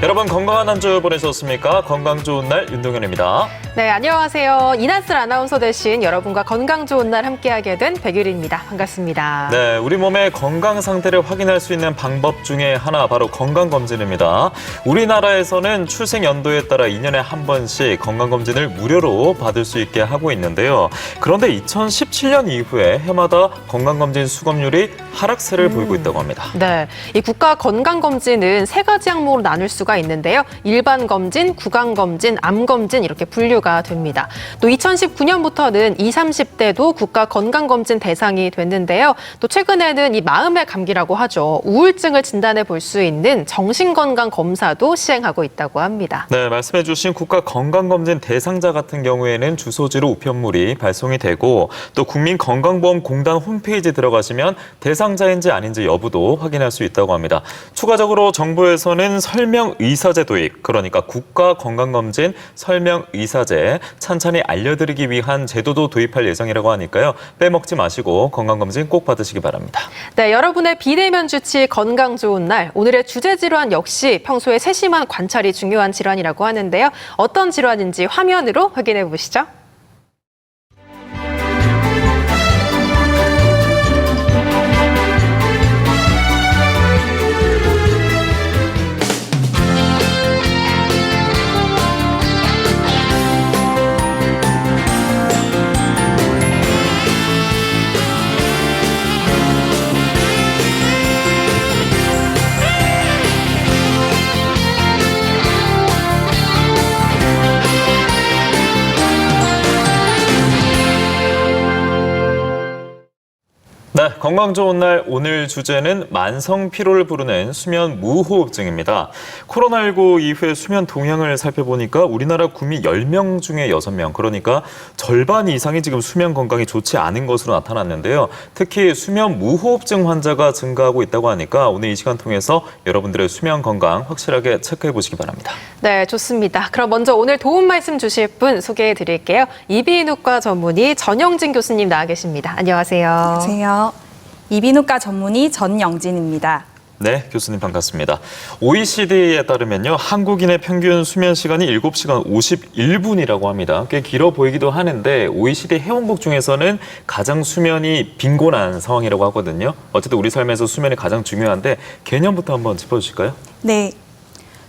여러분 건강한 한 주 보내셨습니까? 건강 좋은 날 윤동현입니다. 네, 안녕하세요. 이나슬 아나운서 대신 여러분과 건강 좋은 날 함께하게 된 백유리입니다. 반갑습니다. 네, 우리 몸의 건강 상태를 확인할 수 있는 방법 중에 하나 바로 건강검진입니다. 우리나라에서는 출생 연도에 따라 2년에 한 번씩 건강검진을 무료로 받을 수 있게 하고 있는데요. 그런데 2017년 이후에 해마다 건강검진 수검률이 하락세를 보이고 있다고 합니다. 네, 이 국가 건강검진은 세 가지 항목으로 나눌 수가 있는데요. 일반 검진, 구강 검진, 암 검진 이렇게 분류가 됩니다. 또 2019년부터는 20, 30대도 국가 건강검진 대상이 됐는데요. 또 최근에는 이 마음의 감기라고 하죠. 우울증을 진단해 볼 수 있는 정신건강 검사도 시행하고 있다고 합니다. 네, 말씀해 주신 국가 건강검진 대상자 같은 경우에는 주소지로 우편물이 발송이 되고 또 국민건강보험공단 홈페이지에 들어가시면 대상자인지 아닌지 여부도 확인할 수 있다고 합니다. 추가적으로 정부에서는 설명의사제 도입, 그러니까 국가건강검진 설명의사제 찬찬히 알려드리기 위한 제도도 도입할 예정이라고 하니까요. 빼먹지 마시고 건강검진 꼭 받으시기 바랍니다. 네, 여러분의 비대면 주치 건강 좋은 날. 오늘의 주제 질환 역시 평소에 세심한 관찰이 중요한 질환이라고 하는데요. 어떤 질환인지 화면으로 확인해 보시죠. 네, 건강 좋은 날 오늘 주제는 만성 피로를 부르는 수면 무호흡증입니다. 코로나19 이후에 수면 동향을 살펴보니까 우리나라 국민 10명 중에 6명, 그러니까 절반 이상이 지금 수면 건강이 좋지 않은 것으로 나타났는데요. 특히 수면 무호흡증 환자가 증가하고 있다고 하니까 오늘 이 시간 통해서 여러분들의 수면 건강 확실하게 체크해 보시기 바랍니다. 네, 좋습니다. 그럼 먼저 오늘 도움 말씀 주실 분 소개해 드릴게요. 이비인후과 전문의 전영진 교수님 나와 계십니다. 안녕하세요. 안녕하세요. 이비인후과 전문의 전영진입니다. 네, 교수님 반갑습니다. OECD에 따르면요, 한국인의 평균 수면 시간이 7시간 51분이라고 합니다. 꽤 길어 보이기도 하는데 OECD 회원국 중에서는 가장 수면이 빈곤한 상황이라고 하거든요. 어쨌든 우리 삶에서 수면이 가장 중요한데 개념부터 한번 짚어주실까요? 네,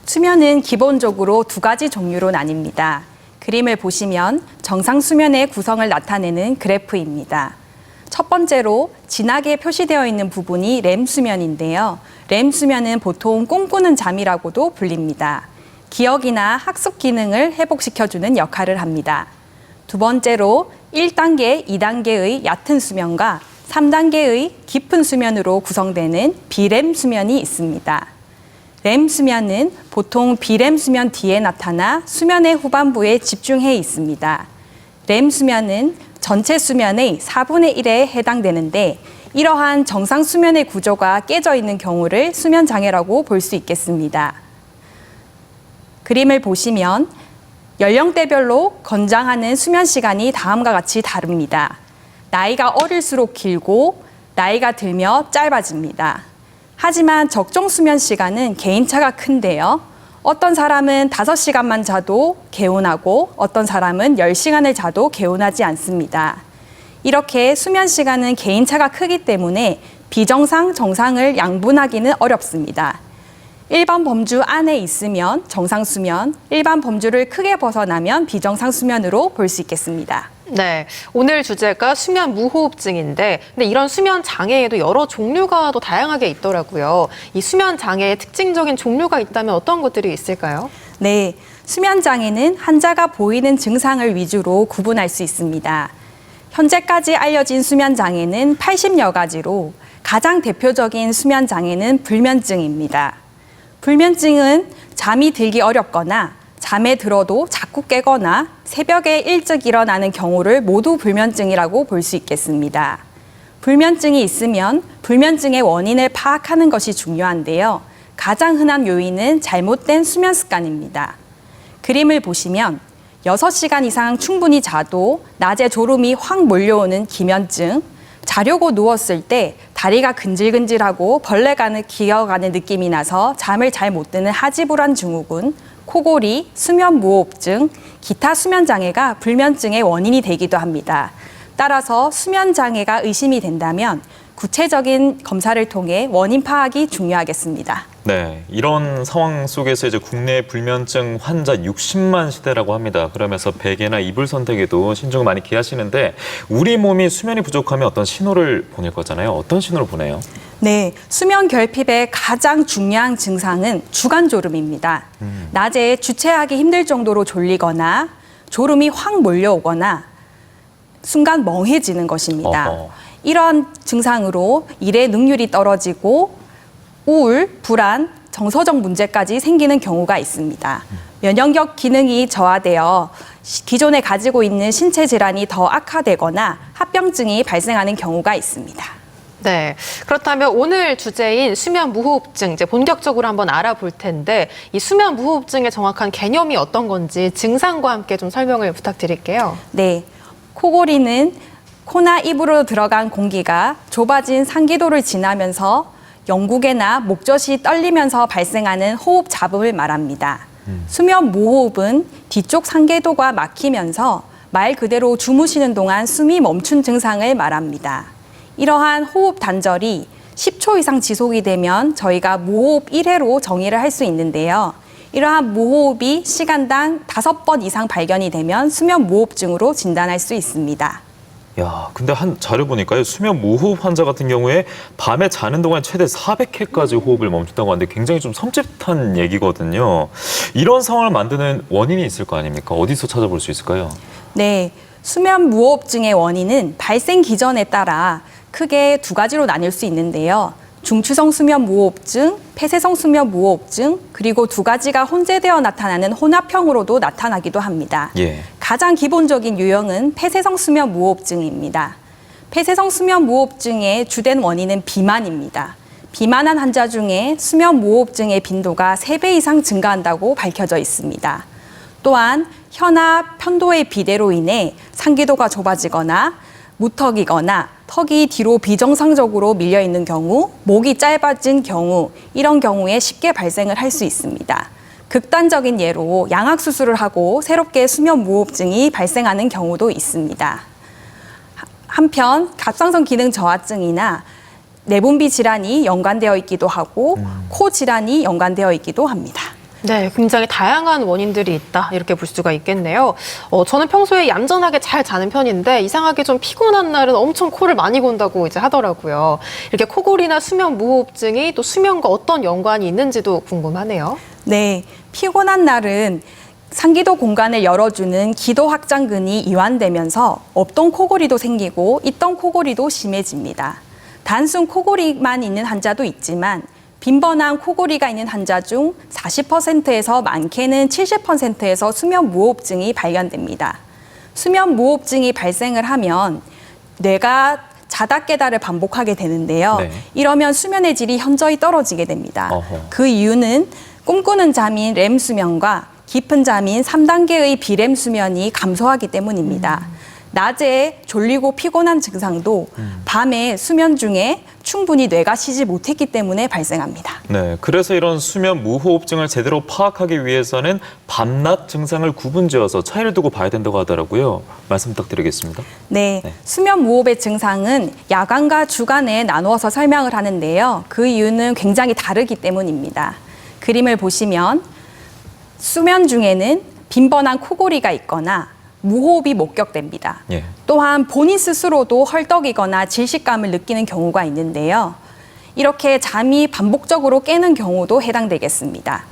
수면은 기본적으로 두 가지 종류로 나뉩니다. 그림을 보시면 정상 수면의 구성을 나타내는 그래프입니다. 첫 번째로 진하게 표시되어 있는 부분이 렘 수면인데요. 렘 수면은 보통 꿈꾸는 잠이라고도 불립니다. 기억이나 학습 기능을 회복시켜주는 역할을 합니다. 두 번째로 1단계, 2단계의 얕은 수면과 3단계의 깊은 수면으로 구성되는 비렘 수면이 있습니다. 렘 수면은 보통 비렘 수면 뒤에 나타나 수면의 후반부에 집중해 있습니다. 렘 수면은 전체 수면의 4분의 1에 해당되는데 이러한 정상 수면의 구조가 깨져 있는 경우를 수면 장애라고 볼 수 있겠습니다. 그림을 보시면 연령대별로 권장하는 수면 시간이 다음과 같이 다릅니다. 나이가 어릴수록 길고 나이가 들며 짧아집니다. 하지만 적정 수면 시간은 개인차가 큰데요. 어떤 사람은 5시간만 자도 개운하고 어떤 사람은 10시간을 자도 개운하지 않습니다. 이렇게 수면 시간은 개인차가 크기 때문에 비정상, 정상을 양분하기는 어렵습니다. 일반 범주 안에 있으면 정상 수면, 일반 범주를 크게 벗어나면 비정상 수면으로 볼 수 있겠습니다. 네, 오늘 주제가 수면 무호흡증인데 근데 이런 수면 장애에도 여러 종류가 또 다양하게 있더라고요. 이 수면 장애의 특징적인 종류가 있다면 어떤 것들이 있을까요? 네, 수면 장애는 환자가 보이는 증상을 위주로 구분할 수 있습니다. 현재까지 알려진 수면 장애는 80여 가지로 가장 대표적인 수면 장애는 불면증입니다. 불면증은 잠이 들기 어렵거나 잠에 들어도 자꾸 깨거나 새벽에 일찍 일어나는 경우를 모두 불면증이라고 볼 수 있겠습니다. 불면증이 있으면 불면증의 원인을 파악하는 것이 중요한데요. 가장 흔한 요인은 잘못된 수면 습관입니다. 그림을 보시면 6시간 이상 충분히 자도 낮에 졸음이 확 몰려오는 기면증, 자려고 누웠을 때 다리가 근질근질하고 벌레가 기어가는 느낌이 나서 잠을 잘 못 드는 하지불안 증후군, 코골이, 수면무호흡증, 기타 수면장애가 불면증의 원인이 되기도 합니다. 따라서 수면장애가 의심이 된다면 구체적인 검사를 통해 원인 파악이 중요하겠습니다. 네, 이런 상황 속에서 이제 국내 불면증 환자 60만 시대라고 합니다. 그러면서 베개나 이불 선택에도 신경을 많이 기하시는데 우리 몸이 수면이 부족하면 어떤 신호를 보낼 거잖아요. 어떤 신호를 보내요? 네, 수면 결핍의 가장 중요한 증상은 주간졸음입니다. 낮에 주체하기 힘들 정도로 졸리거나 졸음이 확 몰려오거나 순간 멍해지는 것입니다. 이러한 증상으로 일의 능률이 떨어지고 우울, 불안, 정서적 문제까지 생기는 경우가 있습니다. 면역력 기능이 저하되어 기존에 가지고 있는 신체 질환이 더 악화되거나 합병증이 발생하는 경우가 있습니다. 네, 그렇다면 오늘 주제인 수면 무호흡증 이제 본격적으로 한번 알아볼 텐데 이 수면 무호흡증의 정확한 개념이 어떤 건지 증상과 함께 좀 설명을 부탁드릴게요. 네, 코골이는 코나 입으로 들어간 공기가 좁아진 상기도를 지나면서 영국외나 목젖이 떨리면서 발생하는 호흡 잡음을 말합니다. 수면 무호흡은 뒤쪽 상계도가 막히면서 말 그대로 주무시는 동안 숨이 멈춘 증상을 말합니다. 이러한 호흡 단절이 10초 이상 지속이 되면 저희가 무호흡 1회로 정의를 할 수 있는데요. 이러한 무호흡이 시간당 5번 이상 발견이 되면 수면 무호흡증으로 진단할 수 있습니다. 야, 근데 한 자료 보니까요. 수면 무호흡 환자 같은 경우에 밤에 자는 동안 최대 400회까지 호흡을 멈춘다고 하는데 굉장히 좀 섬찟한 얘기거든요. 이런 상황을 만드는 원인이 있을 거 아닙니까? 어디서 찾아볼 수 있을까요? 네, 수면 무호흡증의 원인은 발생 기전에 따라 크게 두 가지로 나뉠 수 있는데요. 중추성 수면 무호흡증, 폐쇄성 수면 무호흡증, 그리고 두 가지가 혼재되어 나타나는 혼합형으로도 나타나기도 합니다. 예. 가장 기본적인 유형은 폐쇄성 수면 무호흡증입니다. 폐쇄성 수면 무호흡증의 주된 원인은 비만입니다. 비만한 환자 중에 수면 무호흡증의 빈도가 3배 이상 증가한다고 밝혀져 있습니다. 또한 혀나 편도의 비대로 인해 상기도가 좁아지거나 무턱이거나 턱이 뒤로 비정상적으로 밀려 있는 경우, 목이 짧아진 경우, 이런 경우에 쉽게 발생을 할 수 있습니다. 극단적인 예로 양악 수술을 하고 새롭게 수면 무호흡증이 발생하는 경우도 있습니다. 한편 갑상선 기능 저하증이나 내분비 질환이 연관되어 있기도 하고 코 질환이 연관되어 있기도 합니다. 네, 굉장히 다양한 원인들이 있다 이렇게 볼 수가 있겠네요. 저는 평소에 얌전하게 잘 자는 편인데 이상하게 좀 피곤한 날은 엄청 코를 많이 곤다고 이제 하더라고요. 이렇게 코골이나 수면 무호흡증이 또 수면과 어떤 연관이 있는지도 궁금하네요. 네, 피곤한 날은 상기도 공간을 열어주는 기도 확장근이 이완되면서 없던 코골이도 생기고 있던 코골이도 심해집니다. 단순 코골이만 있는 환자도 있지만 빈번한 코골이가 있는 환자 중 40%에서 많게는 70%에서 수면 무호흡증이 발견됩니다. 수면 무호흡증이 발생을 하면 뇌가 자다 깨다를 반복하게 되는데요. 네. 이러면 수면의 질이 현저히 떨어지게 됩니다. 어허. 그 이유는 꿈꾸는 잠인 렘 수면과 깊은 잠인 3단계의 비렘 수면이 감소하기 때문입니다. 낮에 졸리고 피곤한 증상도 밤에 수면 중에 충분히 뇌가 쉬지 못했기 때문에 발생합니다. 네, 그래서 이런 수면 무호흡증을 제대로 파악하기 위해서는 밤낮 증상을 구분지어서 차이를 두고 봐야 된다고 하더라고요. 말씀 부탁드리겠습니다. 네, 네. 수면 무호흡의 증상은 야간과 주간에 나누어서 설명을 하는데요. 그 이유는 굉장히 다르기 때문입니다. 그림을 보시면 수면 중에는 빈번한 코골이가 있거나 무호흡이 목격됩니다. 예. 또한 본인 스스로도 헐떡이거나 질식감을 느끼는 경우가 있는데요. 이렇게 잠이 반복적으로 깨는 경우도 해당되겠습니다.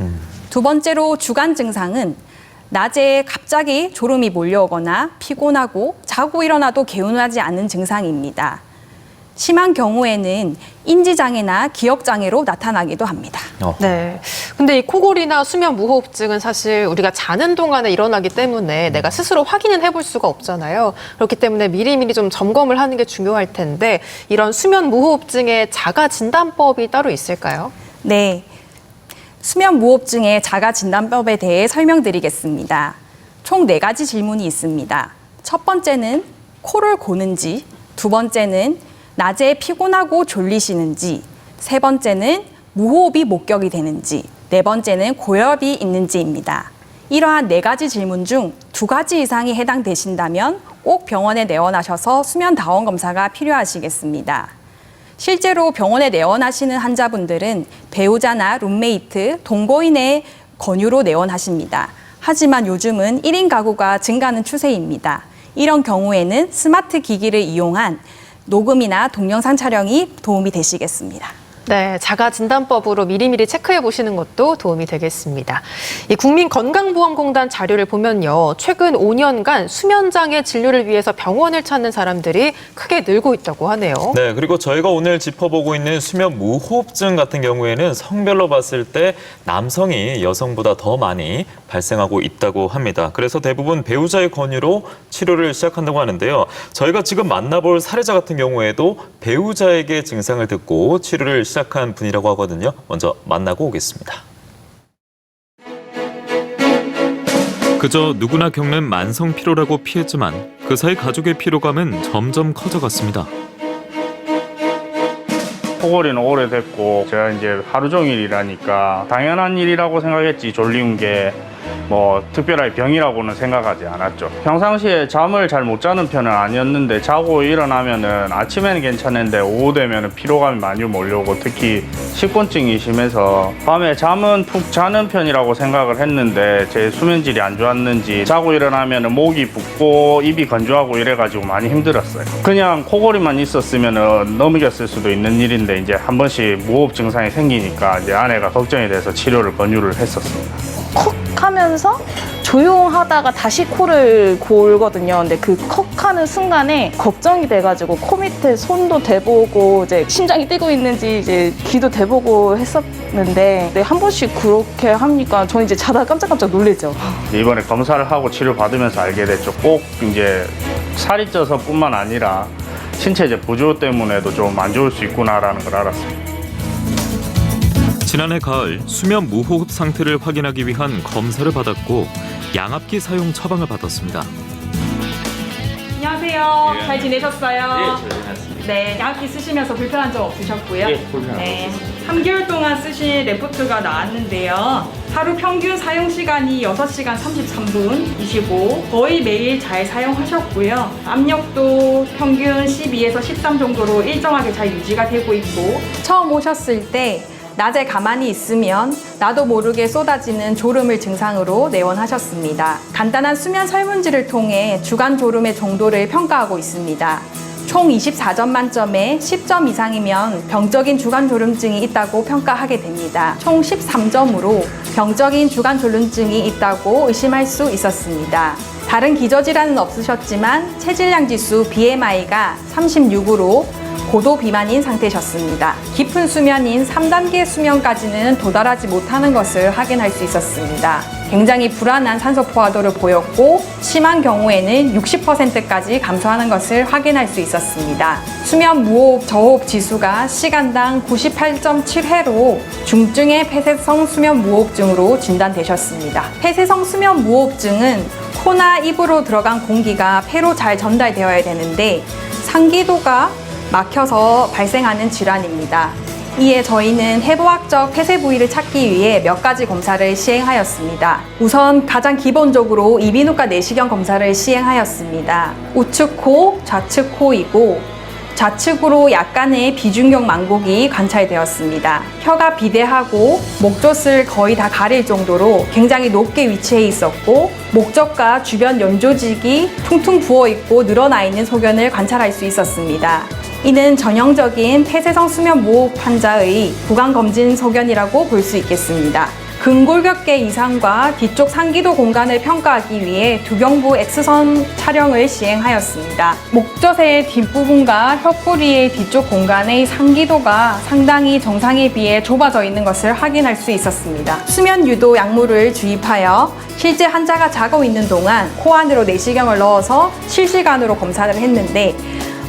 두 번째로 주간 증상은 낮에 갑자기 졸음이 몰려오거나 피곤하고 자고 일어나도 개운하지 않은 증상입니다. 심한 경우에는 인지장애나 기억장애로 나타나기도 합니다. 네. 근데 이 코골이나 수면 무호흡증은 사실 우리가 자는 동안에 일어나기 때문에 내가 스스로 확인은 해볼 수가 없잖아요. 그렇기 때문에 미리미리 좀 점검을 하는 게 중요할 텐데 이런 수면 무호흡증의 자가 진단법이 따로 있을까요? 네. 수면 무호흡증의 자가 진단법에 대해 설명드리겠습니다. 총 4가지 질문이 있습니다. 첫 번째는 코를 고는지, 두 번째는 낮에 피곤하고 졸리시는지, 세 번째는 무호흡이 목격이 되는지, 네 번째는 고열이 있는지입니다. 이러한 네 가지 질문 중 두 가지 이상이 해당되신다면 꼭 병원에 내원하셔서 수면 다원 검사가 필요하시겠습니다. 실제로 병원에 내원하시는 환자분들은 배우자나 룸메이트, 동거인의 권유로 내원하십니다. 하지만 요즘은 1인 가구가 증가하는 추세입니다. 이런 경우에는 스마트 기기를 이용한 녹음이나 동영상 촬영이 도움이 되시겠습니다. 네, 자가진단법으로 미리미리 체크해 보시는 것도 도움이 되겠습니다. 이 국민건강보험공단 자료를 보면요. 최근 5년간 수면장애 진료를 위해서 병원을 찾는 사람들이 크게 늘고 있다고 하네요. 네, 그리고 저희가 오늘 짚어보고 있는 수면 무호흡증 같은 경우에는 성별로 봤을 때 남성이 여성보다 더 많이 발생하고 있다고 합니다. 그래서 대부분 배우자의 권유로 치료를 시작한다고 하는데요. 저희가 지금 만나볼 사례자 같은 경우에도 배우자에게 증상을 듣고 치료를 시작한 분이라고 하거든요. 먼저 만나고 오겠습니다. 그저 누구나 겪는 만성 피로라고 피했지만 그 사이 가족의 피로감은 점점 커져갔습니다. 코골이는 오래됐고 제가 이제 하루 종일 일하니까 당연한 일이라고 생각했지 졸리운 게 뭐 특별하게 병이라고는 생각하지 않았죠. 평상시에 잠을 잘 못 자는 편은 아니었는데 자고 일어나면은 아침에는 괜찮은데 오후 되면은 피로감이 많이 몰려오고 특히 식곤증이 심해서 밤에 잠은 푹 자는 편이라고 생각을 했는데 제 수면질이 안 좋았는지 자고 일어나면은 목이 붓고 입이 건조하고 이래가지고 많이 힘들었어요. 그냥 코골이만 있었으면은 넘겼을 수도 있는 일인데 이제 한 번씩 무호흡 증상이 생기니까 이제 아내가 걱정이 돼서 치료를 권유를 했었습니다. 컥 하면서 조용하다가 다시 코를 골거든요. 근데 그 컥 하는 순간에 걱정이 돼가지고 코 밑에 손도 대보고 이제 심장이 뛰고 있는지 이제 귀도 대보고 했었는데 한 번씩 그렇게 하니까 저는 이제 자다가 깜짝깜짝 놀래죠. 이번에 검사를 하고 치료 받으면서 알게 됐죠. 꼭 이제 살이 쪄서뿐만 아니라 신체적 부조 때문에도 좀 안 좋을 수 있구나라는 걸 알았습니다. 지난해 가을 수면 무호흡 상태를 확인하기 위한 검사를 받았고 양압기 사용 처방을 받았습니다. 안녕하세요. 잘 지내셨어요? 잘 지냈습니다. 네, 양압기 쓰시면서 불편한 점 없으셨고요? 불편한 네, 3개월 동안 쓰신 레포트가 나왔는데요. 하루 평균 사용 시간이 6시간 33분이시고 거의 매일 잘 사용하셨고요. 압력도 평균 12에서 13 정도로 일정하게 잘 유지가 되고 있고 처음 오셨을 때 낮에 가만히 있으면 나도 모르게 쏟아지는 졸음을 증상으로 내원하셨습니다. 간단한 수면 설문지를 통해 주간 졸음의 정도를 평가하고 있습니다. 총 24점 만점에 10점 이상이면 병적인 주간 졸음증이 있다고 평가하게 됩니다. 총 13점으로 병적인 주간 졸음증이 있다고 의심할 수 있었습니다. 다른 기저질환은 없으셨지만 체질량 지수 BMI가 36으로 고도 비만인 상태셨습니다. 깊은 수면인 3단계 수면까지는 도달하지 못하는 것을 확인할 수 있었습니다. 굉장히 불안한 산소 포화도를 보였고 심한 경우에는 60%까지 감소하는 것을 확인할 수 있었습니다. 수면 무호흡 저호흡 지수가 시간당 98.7회로 중증의 폐쇄성 수면 무호흡증으로 진단되셨습니다. 폐쇄성 수면 무호흡증은 코나 입으로 들어간 공기가 폐로 잘 전달되어야 되는데 상기도가 막혀서 발생하는 질환입니다. 이에 저희는 해부학적 폐쇄 부위를 찾기 위해 몇 가지 검사를 시행하였습니다. 우선 가장 기본적으로 이비인후과 내시경 검사를 시행하였습니다. 우측 코, 좌측 코이고 좌측으로 약간의 비중격 망곡이 관찰되었습니다. 혀가 비대하고 목젖을 거의 다 가릴 정도로 굉장히 높게 위치해 있었고 목젖과 주변 연조직이 퉁퉁 부어있고 늘어나 있는 소견을 관찰할 수 있었습니다. 이는 전형적인 폐쇄성 수면 무호흡 환자의 구강검진 소견이라고 볼 수 있겠습니다. 근골격계 이상과 뒤쪽 상기도 공간을 평가하기 위해 두경부 X선 촬영을 시행하였습니다. 목젖의 뒷부분과 혀뿌리의 뒤쪽 공간의 상기도가 상당히 정상에 비해 좁아져 있는 것을 확인할 수 있었습니다. 수면 유도 약물을 주입하여 실제 환자가 자고 있는 동안 코 안으로 내시경을 넣어서 실시간으로 검사를 했는데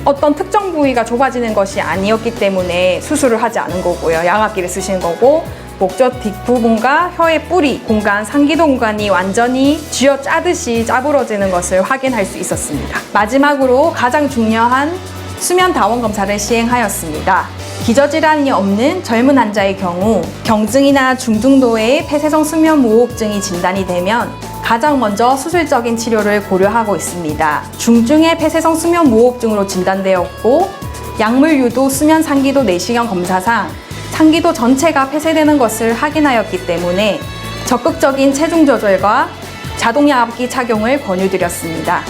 어떤 특정 부위가 좁아지는 것이 아니었기 때문에 수술을 하지 않은 거고요. 양압기를 쓰신 거고 목젖 뒷부분과 혀의 뿌리 공간, 상기도 공간이 완전히 쥐어짜듯이 짜부러지는 것을 확인할 수 있었습니다. 마지막으로 가장 중요한 수면 다원 검사를 시행하였습니다. 기저질환이 없는 젊은 환자의 경우 경증이나 중등도의 폐쇄성 수면 무호흡증이 진단이 되면 가장 먼저 수술적인 치료를 고려하고 있습니다. 중증의 폐쇄성 수면 무호흡증으로 진단되었고 약물 유도 수면 상기도 내시경 검사상 상기도 전체가 폐쇄되는 것을 확인하였기 때문에 적극적인 체중 조절과 자동 양압기 착용을 권유드렸습니다.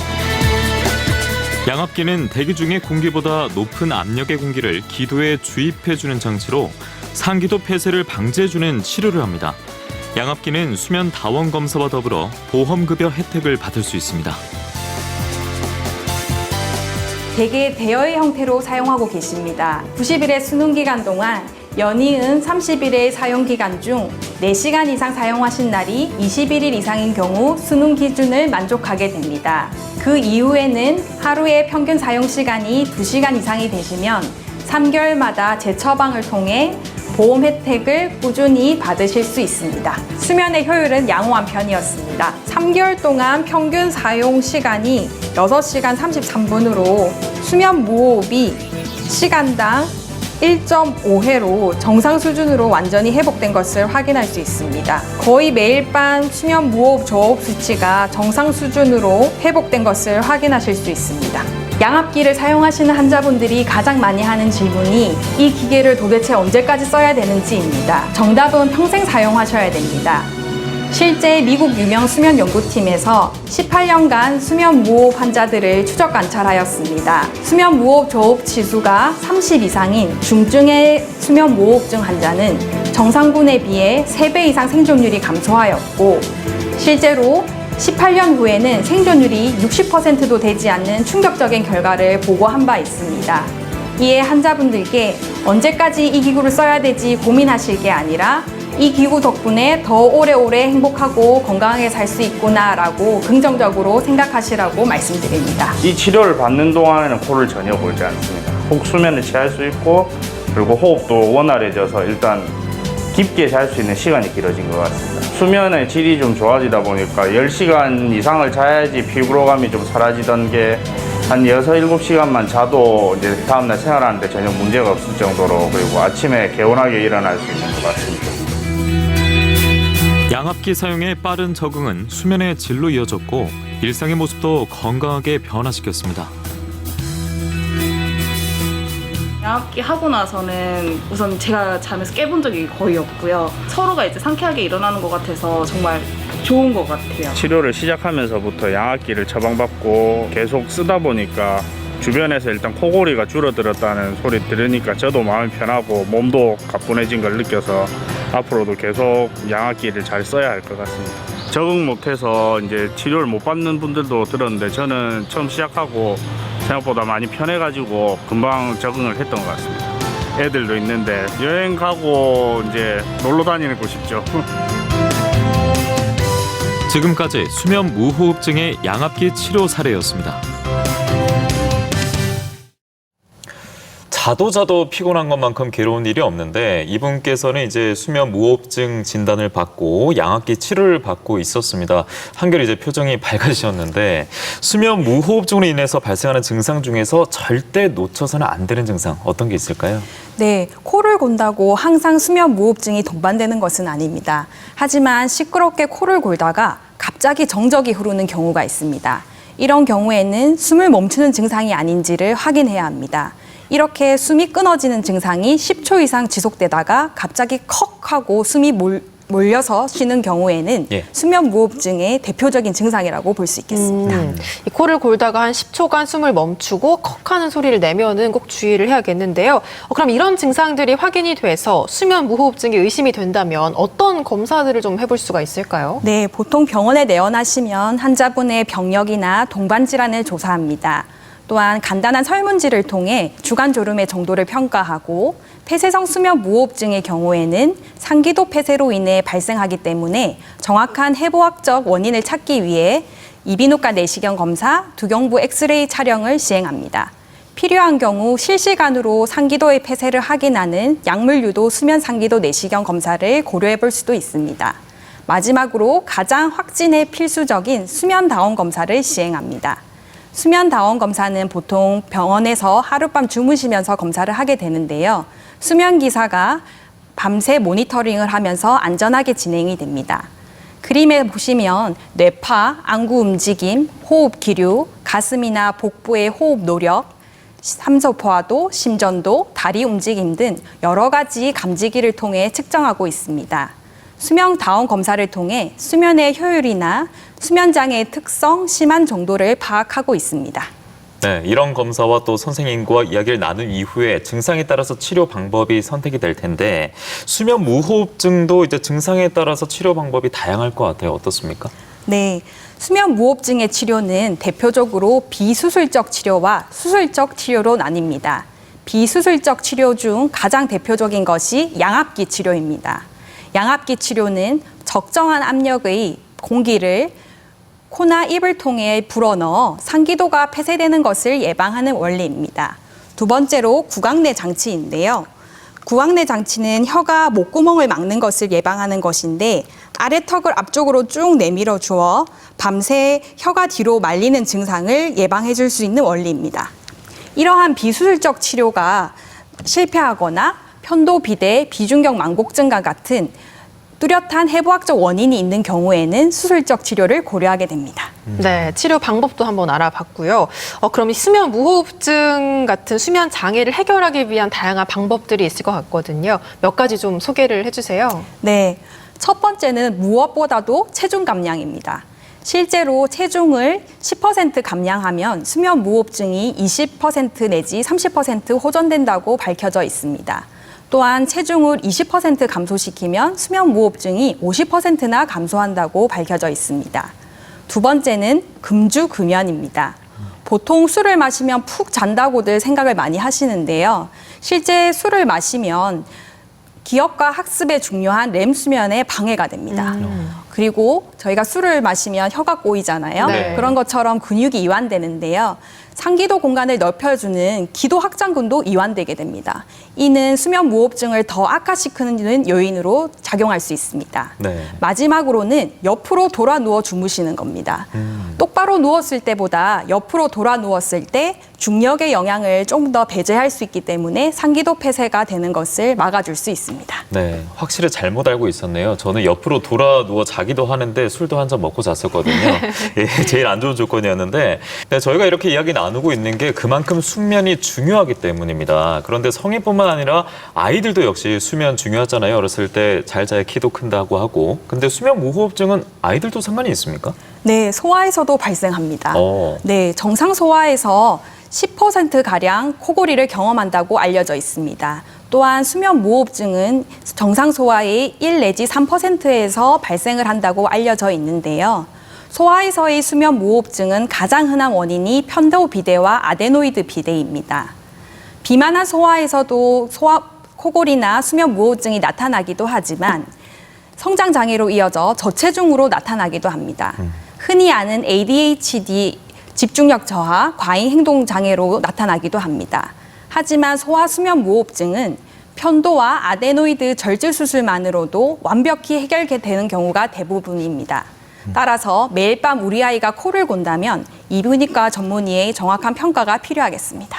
양압기는 대기 중의 공기보다 높은 압력의 공기를 기도에 주입해주는 장치로 상기도 폐쇄를 방지해주는 치료를 합니다. 양압기는 수면 다원 검사와 더불어 보험급여 혜택을 받을 수 있습니다. 대개 대여의 형태로 사용하고 계십니다. 90일의 수능 기간 동안 연이은 30일의 사용 기간 중 4시간 이상 사용하신 날이 21일 이상인 경우 수능 기준을 만족하게 됩니다. 그 이후에는 하루의 평균 사용 시간이 2시간 이상이 되시면 3개월마다 재처방을 통해 보험 혜택을 꾸준히 받으실 수 있습니다. 수면의 효율은 양호한 편이었습니다. 3개월 동안 평균 사용 시간이 6시간 33분으로 수면 무호흡이 시간당 1.5회로 정상 수준으로 완전히 회복된 것을 확인할 수 있습니다. 거의 매일 밤 수면 무호흡 저호흡 수치가 정상 수준으로 회복된 것을 확인하실 수 있습니다. 양압기를 사용하시는 환자분들이 가장 많이 하는 질문이 이 기계를 도대체 언제까지 써야 되는지입니다. 정답은 평생 사용하셔야 됩니다. 실제 미국 유명 수면 연구팀에서 18년간 수면 무호흡 환자들을 추적 관찰하였습니다. 수면 무호흡 저호흡 지수가 30 이상인 중증의 수면 무호흡증 환자는 정상군에 비해 3배 이상 생존율이 감소하였고 실제로 18년 후에는 생존율이 60%도 되지 않는 충격적인 결과를 보고한 바 있습니다. 이에 환자분들께 언제까지 이 기구를 써야 되지 고민하실 게 아니라 이 기구 덕분에 더 오래오래 행복하고 건강하게 살 수 있구나라고 긍정적으로 생각하시라고 말씀드립니다. 이 치료를 받는 동안에는 코를 전혀 골지 않습니다. 혹 수면을 취할 수 있고 그리고 호흡도 원활해져서 일단 깊게 잘 수 있는 시간이 길어진 것 같습니다. 수면의 질이 좀 좋아지다 보니까 10시간 이상을 자야지 피로감이 좀 사라지던 게 한 6, 7시간만 자도 이제 다음날 생활하는데 전혀 문제가 없을 정도로 그리고 아침에 개운하게 일어날 수 있는 것 같습니다. 양압기 사용의 빠른 적응은 수면의 질로 이어졌고 일상의 모습도 건강하게 변화시켰습니다. 양압기 하고 나서는 우선 제가 잠에서 깨본 적이 거의 없고요. 서로가 이제 상쾌하게 일어나는 것 같아서 정말 좋은 것 같아요. 치료를 시작하면서부터 양압기를 처방받고 계속 쓰다 보니까 주변에서 일단 코골이가 줄어들었다는 소리 들으니까 저도 마음이 편하고 몸도 가뿐해진 걸 느껴서 앞으로도 계속 양압기를 잘 써야 할 것 같습니다. 적응 못해서 이제 치료를 못 받는 분들도 들었는데 저는 처음 시작하고 생각보다 많이 편해가지고 금방 적응을 했던 것 같습니다. 애들도 있는데 여행 가고 이제 놀러 다니고 싶죠. 지금까지 수면 무호흡증의 양압기 치료 사례였습니다. 자도 피곤한 것만큼 괴로운 일이 없는데 이분께서는 이제 수면 무호흡증 진단을 받고 양압기 치료를 받고 있었습니다. 한결 이제 표정이 밝아지셨는데 수면 무호흡증으로 인해서 발생하는 증상 중에서 절대 놓쳐서는 안 되는 증상 어떤 게 있을까요? 네, 코를 골다고 항상 수면 무호흡증이 동반되는 것은 아닙니다. 하지만 시끄럽게 코를 골다가 갑자기 정적이 흐르는 경우가 있습니다. 이런 경우에는 숨을 멈추는 증상이 아닌지를 확인해야 합니다. 이렇게 숨이 끊어지는 증상이 10초 이상 지속되다가 갑자기 컥 하고 숨이 몰려서 쉬는 경우에는 수면 무호흡증의 대표적인 증상이라고 볼 수 있겠습니다. 이 코를 골다가 한 10초간 숨을 멈추고 컥 하는 소리를 내면은 꼭 주의를 해야겠는데요. 그럼 이런 증상들이 확인이 돼서 수면 무호흡증이 의심이 된다면 어떤 검사들을 좀 해볼 수가 있을까요? 네, 보통 병원에 내원하시면 환자분의 병력이나 동반 질환을 조사합니다. 또한 간단한 설문지를 통해 주간 졸음의 정도를 평가하고 폐쇄성 수면 무호흡증의 경우에는 상기도 폐쇄로 인해 발생하기 때문에 정확한 해부학적 원인을 찾기 위해 이비인후과 내시경 검사, 두경부 엑스레이 촬영을 시행합니다. 필요한 경우 실시간으로 상기도의 폐쇄를 확인하는 약물 유도 수면 상기도 내시경 검사를 고려해 볼 수도 있습니다. 마지막으로 가장 확진에 필수적인 수면 다원 검사를 시행합니다. 수면다원 검사는 보통 병원에서 하룻밤 주무시면서 검사를 하게 되는데요. 수면기사가 밤새 모니터링을 하면서 안전하게 진행이 됩니다. 그림에 보시면 뇌파, 안구 움직임, 호흡 기류, 가슴이나 복부의 호흡 노력, 삼소포화도, 심전도, 다리 움직임 등 여러 가지 감지기를 통해 측정하고 있습니다. 수면다원 검사를 통해 수면의 효율이나 수면장애의 특성, 심한 정도를 파악하고 있습니다. 네, 이런 검사와 또 선생님과 이야기를 나눈 이후에 증상에 따라서 치료 방법이 선택이 될 텐데 수면 무호흡증도 이제 증상에 따라서 치료 방법이 다양할 것 같아요. 어떻습니까? 네, 수면 무호흡증의 치료는 대표적으로 비수술적 치료와 수술적 치료로 나뉩니다. 비수술적 치료 중 가장 대표적인 것이 양압기 치료입니다. 양압기 치료는 적정한 압력의 공기를 코나 입을 통해 불어넣어 상기도가 폐쇄되는 것을 예방하는 원리입니다. 두 번째로 구강내 장치인데요. 구강내 장치는 혀가 목구멍을 막는 것을 예방하는 것인데 아래턱을 앞쪽으로 쭉 내밀어 주어 밤새 혀가 뒤로 말리는 증상을 예방해 줄 수 있는 원리입니다. 이러한 비수술적 치료가 실패하거나 편도 비대, 비중격 망곡증과 같은 뚜렷한 해부학적 원인이 있는 경우에는 수술적 치료를 고려하게 됩니다. 네, 치료 방법도 한번 알아봤고요. 그럼 이 수면 무호흡증 같은 수면 장애를 해결하기 위한 다양한 방법들이 있을 것 같거든요. 몇 가지 좀 소개를 해주세요. 네, 첫 번째는 무엇보다도 체중 감량입니다. 실제로 체중을 10% 감량하면 수면 무호흡증이 20% 내지 30% 호전된다고 밝혀져 있습니다. 또한 체중을 20% 감소시키면 수면 무호흡증이 50%나 감소한다고 밝혀져 있습니다. 두 번째는 금주금연입니다. 보통 술을 마시면 푹 잔다고들 생각을 많이 하시는데요. 실제 술을 마시면 기억과 학습에 중요한 렘 수면에 방해가 됩니다. 그리고 저희가 술을 마시면 혀가 꼬이잖아요. 네. 그런 것처럼 근육이 이완되는데요. 상기도 공간을 넓혀주는 기도 확장근도 이완되게 됩니다. 이는 수면 무호흡증을 더 악화시키는 요인으로 작용할 수 있습니다. 네. 마지막으로는 옆으로 돌아 누워 주무시는 겁니다. 똑바로 누웠을 때보다 옆으로 돌아 누웠을 때 중력의 영향을 좀 더 배제할 수 있기 때문에 상기도 폐쇄가 되는 것을 막아줄 수 있습니다. 네, 확실히 잘못 알고 있었네요. 저는 옆으로 돌아 누워 자기도 하는데 술도 한 잔 먹고 잤었거든요. 예, 제일 안 좋은 조건이었는데 네, 저희가 이렇게 이야기 나누고 있는 게 그만큼 숙면이 중요하기 때문입니다. 그런데 성인뿐만 아니라 아이들도 역시 수면 중요하잖아요. 어렸을 때 잘 자야 키도 큰다고 하고. 근데 수면 무호흡증은 아이들도 상관이 있습니까? 네, 소아에서도 발생합니다. 어. 네, 정상 소아에서 10%가량 코골이를 경험한다고 알려져 있습니다. 또한 수면 무호흡증은 정상 소아의 1 내지 3%에서 발생을 한다고 알려져 있는데요. 소아에서의 수면 무호흡증은 가장 흔한 원인이 편도 비대와 아데노이드 비대입니다. 비만한 소아에서도 코골이나 수면 무호흡증이 나타나기도 하지만 성장 장애로 이어져 저체중으로 나타나기도 합니다. 흔히 아는 ADHD, 집중력 저하, 과잉 행동 장애로 나타나기도 합니다. 하지만 소아 수면 무호흡증은 편도와 아데노이드 절제 수술만으로도 완벽히 해결되는 경우가 대부분입니다. 따라서 매일 밤 우리 아이가 코를 곤다면 이비인후과 전문의의 정확한 평가가 필요하겠습니다.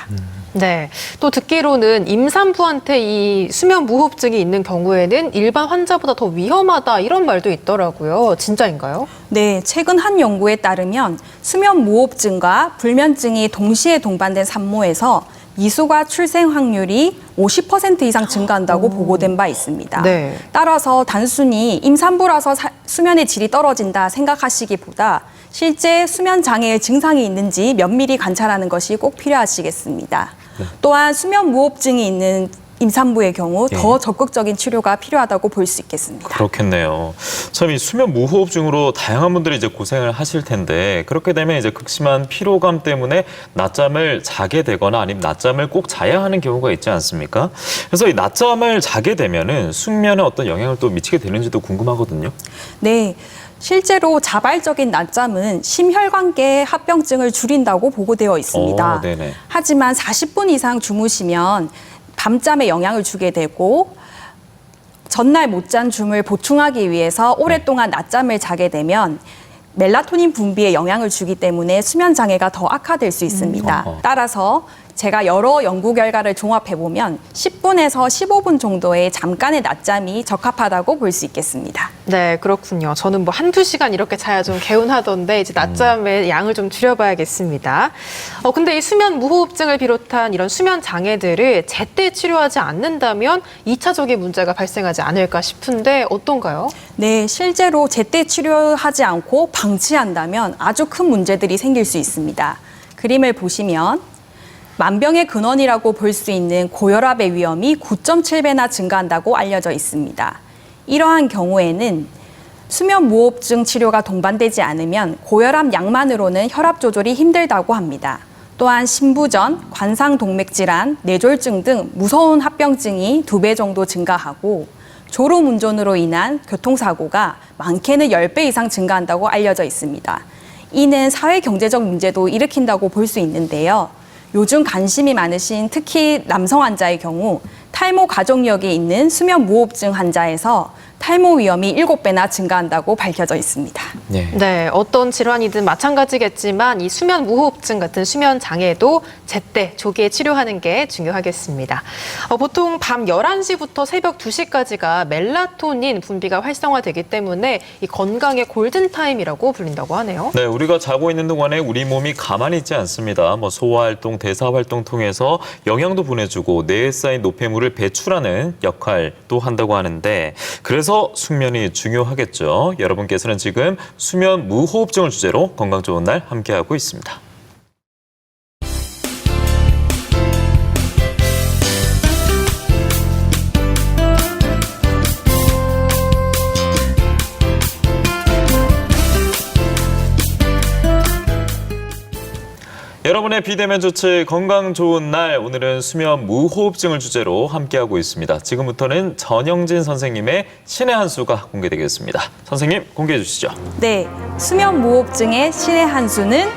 네, 또 듣기로는 임산부한테 이 수면 무호흡증이 있는 경우에는 일반 환자보다 더 위험하다 이런 말도 있더라고요. 진짜인가요? 네, 최근 한 연구에 따르면 수면 무호흡증과 불면증이 동시에 동반된 산모에서 미수가 출생 확률이 50% 이상 증가한다고 보고된 바 있습니다. 네. 따라서 단순히 임산부라서 수면의 질이 떨어진다 생각하시기보다 실제 수면 장애의 증상이 있는지 면밀히 관찰하는 것이 꼭 필요하시겠습니다. 또한 수면 무호흡증이 있는 임산부의 경우 더 적극적인 치료가 필요하다고 볼 수 있겠습니다. 그렇겠네요. 참 이 수면 무호흡증으로 다양한 분들이 이제 고생을 하실 텐데 그렇게 되면 이제 극심한 피로감 때문에 낮잠을 자게 되거나 아니면 낮잠을 꼭 자야 하는 경우가 있지 않습니까? 그래서 이 낮잠을 자게 되면은 숙면에 어떤 영향을 또 미치게 되는지도 궁금하거든요. 네. 실제로 자발적인 낮잠은 심혈관계 합병증을 줄인다고 보고되어 있습니다. 네네. 하지만 40분 이상 주무시면 밤잠에 영향을 주게 되고 전날 못 잔 줌을 보충하기 위해서 오랫동안 낮잠을 자게 되면 멜라토닌 분비에 영향을 주기 때문에 수면 장애가 더 악화될 수 있습니다. 따라서 제가 여러 연구 결과를 종합해 보면 10분에서 15분 정도의 잠깐의 낮잠이 적합하다고 볼 수 있겠습니다. 네, 그렇군요. 저는 뭐 한두 시간 이렇게 자야 좀 개운하던데 이제 낮잠의 양을 좀 줄여봐야겠습니다. 근데 이 수면 무호흡증을 비롯한 이런 수면 장애들을 제때 치료하지 않는다면 2차적인 문제가 발생하지 않을까 싶은데 어떤가요? 네, 실제로 제때 치료하지 않고 방치한다면 아주 큰 문제들이 생길 수 있습니다. 그림을 보시면 만병의 근원이라고 볼 수 있는 고혈압의 위험이 9.7배나 증가한다고 알려져 있습니다. 이러한 경우에는 수면 무호흡증 치료가 동반되지 않으면 고혈압 약만으로는 혈압 조절이 힘들다고 합니다. 또한 심부전, 관상동맥질환, 뇌졸중 등 무서운 합병증이 2배 정도 증가하고 졸음운전으로 인한 교통사고가 많게는 10배 이상 증가한다고 알려져 있습니다. 이는 사회경제적 문제도 일으킨다고 볼 수 있는데요. 요즘 관심이 많으신 특히 남성 환자의 경우 탈모 가족력이 있는 수면 무호흡증 환자에서 탈모 위험이 7배나 증가한다고 밝혀져 있습니다. 네, 어떤 질환이든 마찬가지겠지만 이 수면 무호흡증 같은 수면 장애도 제때 조기에 치료하는 게 중요하겠습니다. 보통 밤 11시부터 새벽 2시까지가 멜라토닌 분비가 활성화되기 때문에 이 건강의 골든타임이라고 불린다고 하네요. 네, 우리가 자고 있는 동안에 우리 몸이 가만히 있지 않습니다. 소화활동, 대사활동 통해서 영양도 보내주고 뇌에 쌓인 노폐물을 배출하는 역할도 한다고 하는데 그래서 숙면이 중요하겠죠. 여러분께서는 지금 수면 무호흡증을 주제로 건강 좋은 날 함께하고 있습니다. 여러분의 비대면 조치 건강 좋은 날 오늘은 수면 무호흡증을 주제로 함께하고 있습니다. 지금부터는 전영진 선생님의 신의 한 수가 공개되겠습니다. 선생님 공개해 주시죠. 네, 수면 무호흡증의 신의 한 수는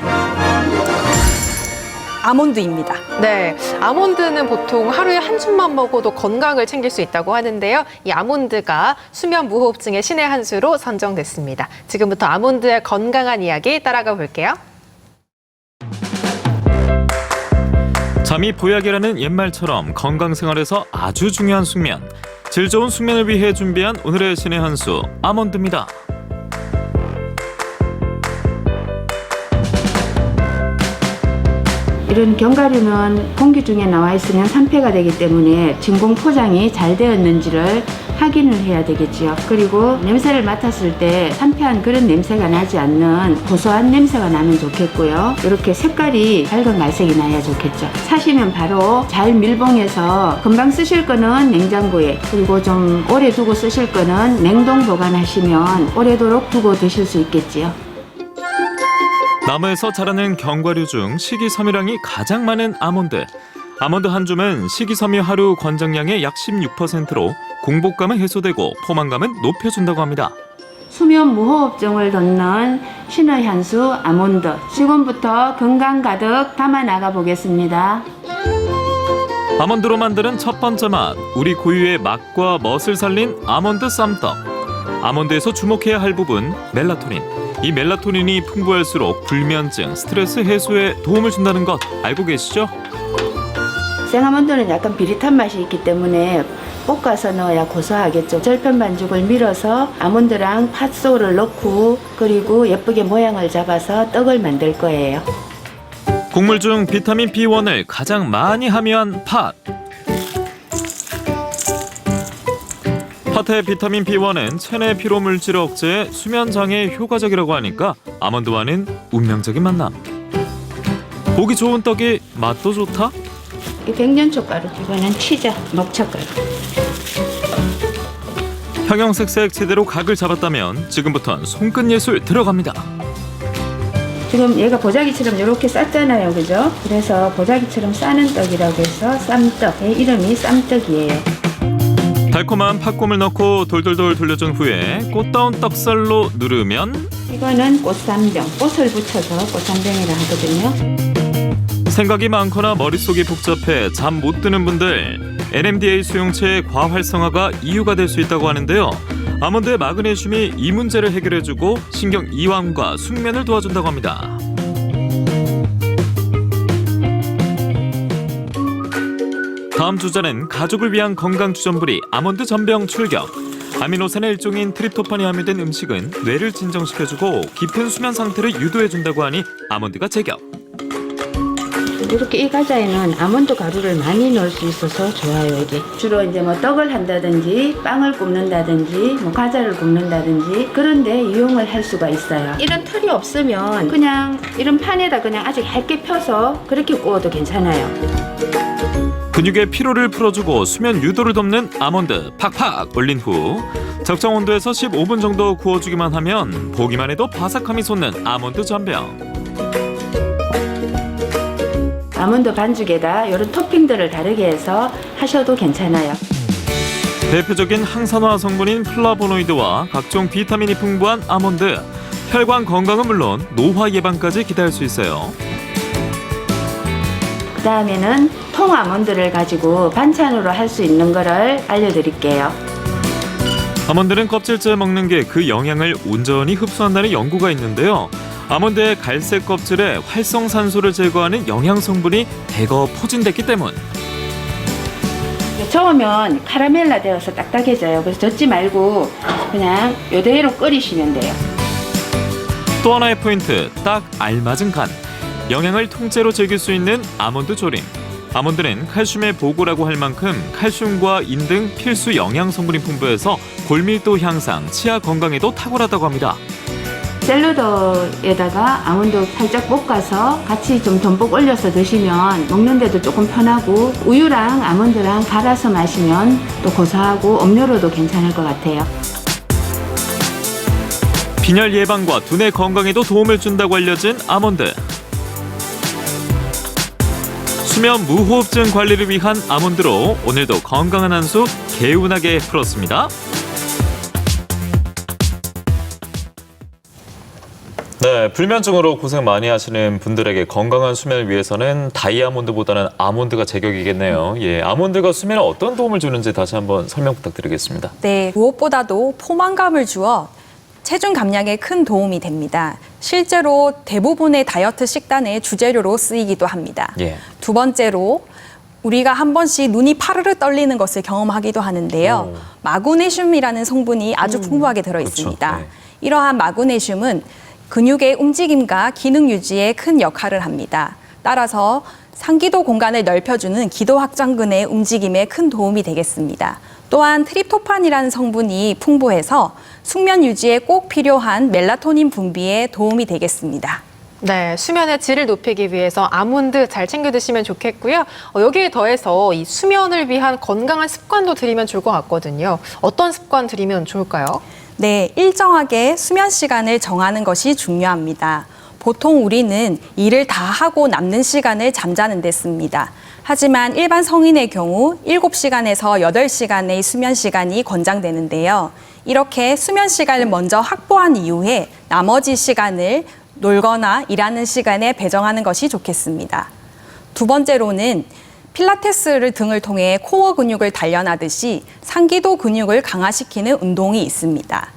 아몬드입니다. 네, 아몬드는 보통 하루에 한 줌만 먹어도 건강을 챙길 수 있다고 하는데요. 이 아몬드가 수면 무호흡증의 신의 한 수로 선정됐습니다. 지금부터 아몬드의 건강한 이야기 따라가 볼게요. 잠이 보약이라는 옛말처럼 건강생활에서 아주 중요한 숙면. 질 좋은 숙면을 위해 준비한 오늘의 신의 한 수, 아몬드입니다. 이런 견과류는 공기 중에 나와 있으면 산패가 되기 때문에 진공 포장이 잘 되었는지를 확인을 해야 되겠지요. 그리고 냄새를 맡았을 때 산패한 그런 냄새가 나지 않는 고소한 냄새가 나면 좋겠고요. 이렇게 색깔이 밝은 갈색이 나야 좋겠죠. 사시면 바로 잘 밀봉해서 금방 쓰실 거는 냉장고에, 그리고 좀 오래 두고 쓰실 거는 냉동 보관하시면 오래도록 두고 드실 수 있겠지요. 나무에서 자라는 견과류 중 식이섬유량이 가장 많은 아몬드. 아몬드 한 줌은 식이섬유 하루 권장량의 약 16%로 공복감은 해소되고 포만감은 높여준다고 합니다. 수면 무호흡증을 돋는 신의 한 수 아몬드. 지금부터 건강 가득 담아 나가 보겠습니다. 아몬드로 만드는 첫 번째 맛, 우리 고유의 맛과 멋을 살린 아몬드 쌈떡. 아몬드에서 주목해야 할 부분, 멜라토닌. 이 멜라토닌이 풍부할수록 불면증, 스트레스 해소에 도움을 준다는 것 알고 계시죠? 생아몬드는 약간 비릿한 맛이 있기 때문에 볶아서 넣어야 고소하겠죠. 절편 반죽을 밀어서 아몬드랑 팥소를 넣고 그리고 예쁘게 모양을 잡아서 떡을 만들 거예요. 곡물 중 비타민 B1을 가장 많이 함유한 팥. 팥의 비타민 B1은 체내 피로 물질 억제에 수면 장애에 효과적이라고 하니까 아몬드와는 운명적인 만남. 보기 좋은 떡이 맛도 좋다? 이 백년초가루, 이거는 치즈, 녹차가루. 형형색색 제대로 각을 잡았다면 지금부턴 손끝 예술 들어갑니다. 지금 얘가 보자기처럼 이렇게 쌌잖아요, 그죠? 그래서 보자기처럼 싸는 떡이라고 해서 쌈떡. 이름이 쌈떡이에요. 달콤한 팥곰을 넣고 돌돌돌 돌려준 후에 꽃다운 떡살로 누르면 이거는 꽃쌈병. 꽃을 붙여서 꽃쌈병이라 하거든요. 생각이 많거나 머릿속이 복잡해 잠 못 드는 분들 NMDA 수용체의 과활성화가 이유가 될 수 있다고 하는데요. 아몬드의 마그네슘이 이 문제를 해결해주고 신경 이완과 숙면을 도와준다고 합니다. 다음 주자는 가족을 위한 건강 주전부리 아몬드 전병 출격. 아미노산의 일종인 트립토판이 함유된 음식은 뇌를 진정시켜주고 깊은 수면 상태를 유도해준다고 하니 아몬드가 제격. 이렇게 이 과자에는 아몬드 가루를 많이 넣을 수 있어서 좋아요. 이게 주로 이제 뭐 떡을 한다든지 빵을 굽는다든지 뭐 과자를 굽는다든지 그런데 이용을 할 수가 있어요. 이런 틀이 없으면 그냥 이런 판에다 그냥 아주 얇게 펴서 그렇게 구워도 괜찮아요. 근육의 피로를 풀어주고 수면 유도를 돕는 아몬드 팍팍 올린 후 적정 온도에서 15분 정도 구워주기만 하면 보기만 해도 바삭함이 솟는 아몬드 전병. 아몬드 반죽에다 이런 토핑들을 다르게 해서 하셔도 괜찮아요. 대표적인 항산화 성분인 플라보노이드와 각종 비타민이 풍부한 아몬드. 혈관 건강은 물론 노화 예방까지 기대할 수 있어요. 그 다음에는 통 아몬드를 가지고 반찬으로 할 수 있는 거를 알려드릴게요. 아몬드는 껍질째 먹는 게 그 영양을 온전히 흡수한다는 연구가 있는데요. 아몬드의 갈색 껍질에 활성산소를 제거하는 영양 성분이 대거 포진됐기 때문. 저으면 카라멜라 되어서 딱딱해져요. 그래서 젓지 말고 그냥 이대로 끓이시면 돼요. 또 하나의 포인트, 딱 알맞은 간. 영양을 통째로 즐길 수 있는 아몬드 조림. 아몬드는 칼슘의 보고라고 할 만큼 칼슘과 인 등 필수 영양 성분이 풍부해서 골밀도 향상, 치아 건강에도 탁월하다고 합니다. 샐러드에다가 아몬드 살짝 볶아서 같이 좀 듬뿍 올려서 드시면 먹는데도 조금 편하고 우유랑 아몬드랑 갈아서 마시면 또 고소하고 음료로도 괜찮을 것 같아요. 빈혈 예방과 두뇌 건강에도 도움을 준다고 알려진 아몬드. 수면 무호흡증 관리를 위한 아몬드로 오늘도 건강한 한 수 개운하게 풀었습니다. 네, 불면증으로 고생 많이 하시는 분들에게 건강한 수면을 위해서는 다이아몬드보다는 아몬드가 제격이겠네요. 예, 아몬드가 수면에 어떤 도움을 주는지 다시 한번 설명 부탁드리겠습니다. 네, 무엇보다도 포만감을 주어 체중 감량에 큰 도움이 됩니다. 실제로 대부분의 다이어트 식단의 주재료로 쓰이기도 합니다. 예. 두 번째로 우리가 한 번씩 눈이 파르르 떨리는 것을 경험하기도 하는데요. 마그네슘이라는 성분이 아주 풍부하게 들어 있습니다. 그렇죠. 네. 이러한 마그네슘은 근육의 움직임과 기능 유지에 큰 역할을 합니다. 따라서 상기도 공간을 넓혀주는 기도 확장근의 움직임에 큰 도움이 되겠습니다. 또한 트립토판이라는 성분이 풍부해서 숙면 유지에 꼭 필요한 멜라토닌 분비에 도움이 되겠습니다. 네, 수면의 질을 높이기 위해서 아몬드 잘 챙겨 드시면 좋겠고요. 여기에 더해서 이 수면을 위한 건강한 습관도 들이면 좋을 것 같거든요. 어떤 습관 들이면 좋을까요? 네, 일정하게 수면 시간을 정하는 것이 중요합니다. 보통 우리는 일을 다 하고 남는 시간을 잠자는 데 씁니다. 하지만 일반 성인의 경우 7시간에서 8시간의 수면 시간이 권장되는데요. 이렇게 수면 시간을 먼저 확보한 이후에 나머지 시간을 놀거나 일하는 시간에 배정하는 것이 좋겠습니다. 두 번째로는 필라테스 등을 통해 코어 근육을 단련하듯이 상기도 근육을 강화시키는 운동이 있습니다.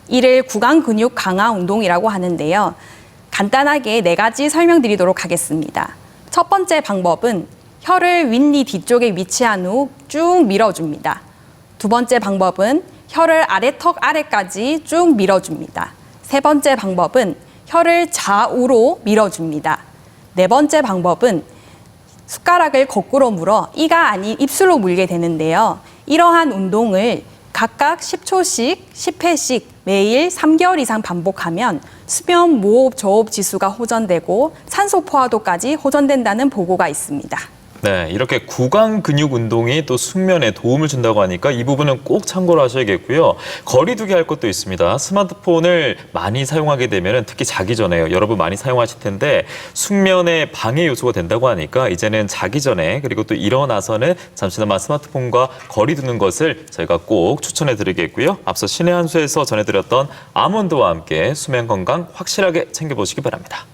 이를 구강 근육 강화 운동이라고 하는데요. 간단하게 4가지 설명드리도록 하겠습니다. 첫 번째 방법은 혀를 윗니 뒤쪽에 위치한 후 쭉 밀어줍니다. 두 번째 방법은 혀를 아래턱 아래까지 쭉 밀어줍니다. 세 번째 방법은 혀를 좌우로 밀어줍니다. 네 번째 방법은 숟가락을 거꾸로 물어 이가 아닌 입술로 물게 되는데요. 이러한 운동을 각각 10초씩, 10회씩 매일 3개월 이상 반복하면 수면 무호흡 저호흡 지수가 호전되고 산소 포화도까지 호전된다는 보고가 있습니다. 네, 이렇게 구강 근육 운동이 또 숙면에 도움을 준다고 하니까 이 부분은 꼭 참고를 하셔야겠고요. 거리두기 할 것도 있습니다. 스마트폰을 많이 사용하게 되면 특히 자기 전에요. 여러분 많이 사용하실 텐데 숙면에 방해 요소가 된다고 하니까 이제는 자기 전에 그리고 또 일어나서는 잠시나마 스마트폰과 거리 두는 것을 저희가 꼭 추천해 드리겠고요. 앞서 신의 한 수에서 전해드렸던 아몬드와 함께 수면 건강 확실하게 챙겨보시기 바랍니다.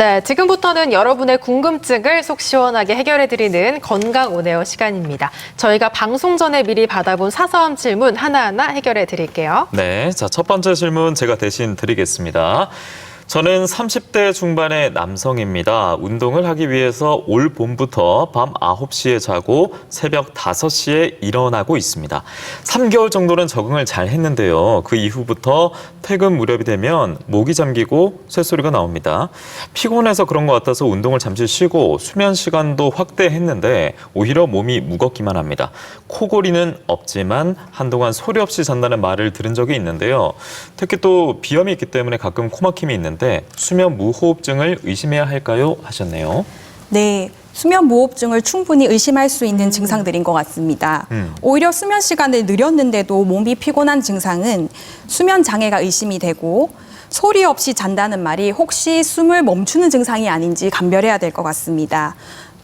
네, 지금부터는 여러분의 궁금증을 속 시원하게 해결해드리는 건강 온에어 시간입니다. 저희가 방송 전에 미리 받아본 사소한 질문 하나하나 해결해드릴게요. 네, 자, 첫 번째 질문 제가 대신 드리겠습니다. 저는 30대 중반의 남성입니다. 운동을 하기 위해서 올 봄부터 밤 9시에 자고 새벽 5시에 일어나고 있습니다. 3개월 정도는 적응을 잘 했는데요. 그 이후부터 퇴근 무렵이 되면 목이 잠기고 쇳소리가 나옵니다. 피곤해서 그런 것 같아서 운동을 잠시 쉬고 수면 시간도 확대했는데 오히려 몸이 무겁기만 합니다. 코골이는 없지만 한동안 소리 없이 잔다는 말을 들은 적이 있는데요. 특히 또 비염이 있기 때문에 가끔 코막힘이 있는데 수면 무호흡증을 의심해야 할까요? 하셨네요. 네, 수면 무호흡증을 충분히 의심할 수 있는 증상들인 것 같습니다. 오히려 수면 시간을 늘렸는데도 몸이 피곤한 증상은 수면 장애가 의심이 되고 소리 없이 잔다는 말이 혹시 숨을 멈추는 증상이 아닌지 감별해야 될 것 같습니다.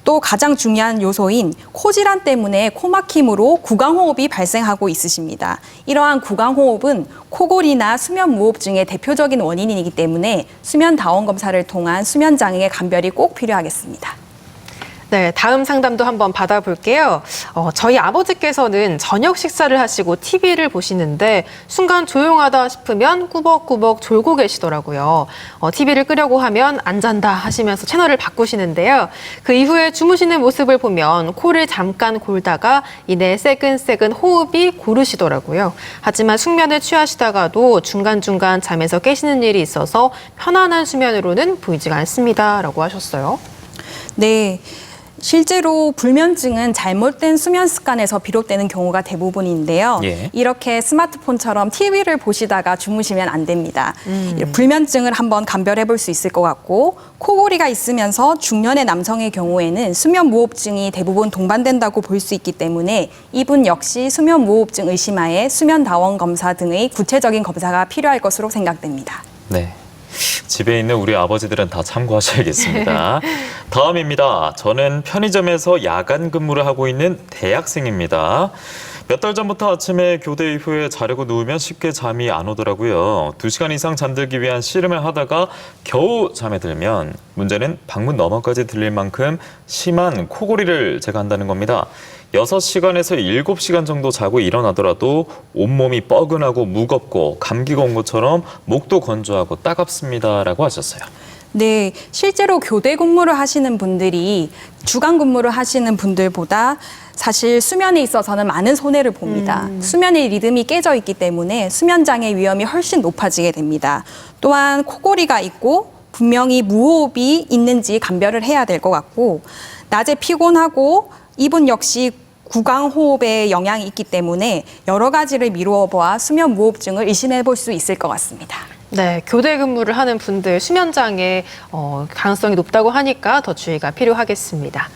또 가장 중요한 요소인 코질환 때문에 코막힘으로 구강호흡이 발생하고 있으십니다. 이러한 구강호흡은 코골이나 수면무호흡증의 대표적인 원인이기 때문에 수면다원 검사를 통한 수면장애 감별이 꼭 필요하겠습니다. 네, 다음 상담도 한번 받아볼게요. 저희 아버지께서는 저녁 식사를 하시고 TV를 보시는데 순간 조용하다 싶으면 꾸벅꾸벅 졸고 계시더라고요. TV를 끄려고 하면 안 잔다 하시면서 채널을 바꾸시는데요. 그 이후에 주무시는 모습을 보면 코를 잠깐 골다가 이내 새근새근 호흡이 고르시더라고요. 하지만 숙면을 취하시다가도 중간중간 잠에서 깨시는 일이 있어서 편안한 수면으로는 보이지가 않습니다. 라고 하셨어요. 네. 실제로 불면증은 잘못된 수면 습관에서 비롯되는 경우가 대부분인데요. 예. 이렇게 스마트폰처럼 TV를 보시다가 주무시면 안 됩니다. 불면증을 한번 감별해 볼 수 있을 것 같고 코골이가 있으면서 중년의 남성의 경우에는 수면무호흡증이 대부분 동반된다고 볼 수 있기 때문에 이분 역시 수면무호흡증 의심하에 수면다원 검사 등의 구체적인 검사가 필요할 것으로 생각됩니다. 네. 집에 있는 우리 아버지들은 다 참고하셔야겠습니다. 다음입니다. 저는 편의점에서 야간 근무를 하고 있는 대학생입니다. 몇 달 전부터 아침에 교대 이후에 자려고 누우면 쉽게 잠이 안 오더라고요. 2시간 이상 잠들기 위한 씨름을 하다가 겨우 잠에 들면 문제는 방문 너머까지 들릴 만큼 심한 코골이를 제가 한다는 겁니다. 6시간에서 7시간 정도 자고 일어나더라도 온몸이 뻐근하고 무겁고 감기가 온 것처럼 목도 건조하고 따갑습니다라고 하셨어요. 네, 실제로 교대 근무를 하시는 분들이 주간 근무를 하시는 분들보다 사실 수면에 있어서는 많은 손해를 봅니다. 수면의 리듬이 깨져 있기 때문에 수면장애 위험이 훨씬 높아지게 됩니다. 또한 코골이가 있고 분명히 무호흡이 있는지 감별을 해야 될 것 같고 낮에 피곤하고 이분 역시 구강호흡에 영향이 있기 때문에 여러 가지를 미루어 보아 수면무호흡증을 의심해 볼 수 있을 것 같습니다. 네, 교대 근무를 하는 분들 수면장애 가능성이 높다고 하니까 더 주의가 필요하겠습니다.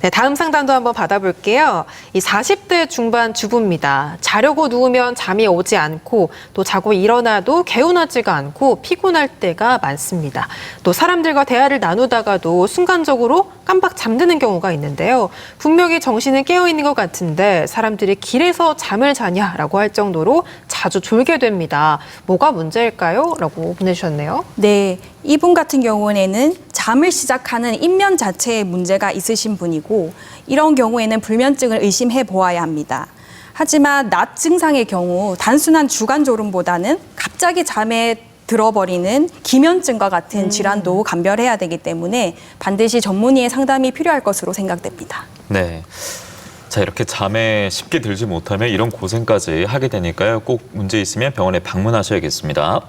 네, 다음 상담도 한번 받아볼게요. 이 40대 중반 주부입니다. 자려고 누우면 잠이 오지 않고 또 자고 일어나도 개운하지가 않고 피곤할 때가 많습니다. 또 사람들과 대화를 나누다가도 순간적으로 깜빡 잠드는 경우가 있는데요. 분명히 정신은 깨어있는 것 같은데 사람들이 길에서 잠을 자냐라고 할 정도로 자주 졸게 됩니다. 뭐가 문제일까요? 라고 보내주셨네요. 네, 이분 같은 경우에는 잠을 시작하는 입면 자체에 문제가 있으신 분이고 이런 경우에는 불면증을 의심해 보아야 합니다. 하지만 낮 증상의 경우 단순한 주간 졸음보다는 갑자기 잠에 들어버리는 기면증과 같은 질환도 감별해야 되기 때문에 반드시 전문의의 상담이 필요할 것으로 생각됩니다. 네. 자, 이렇게 잠에 쉽게 들지 못하면 이런 고생까지 하게 되니까요. 꼭 문제 있으면 병원에 방문하셔야겠습니다.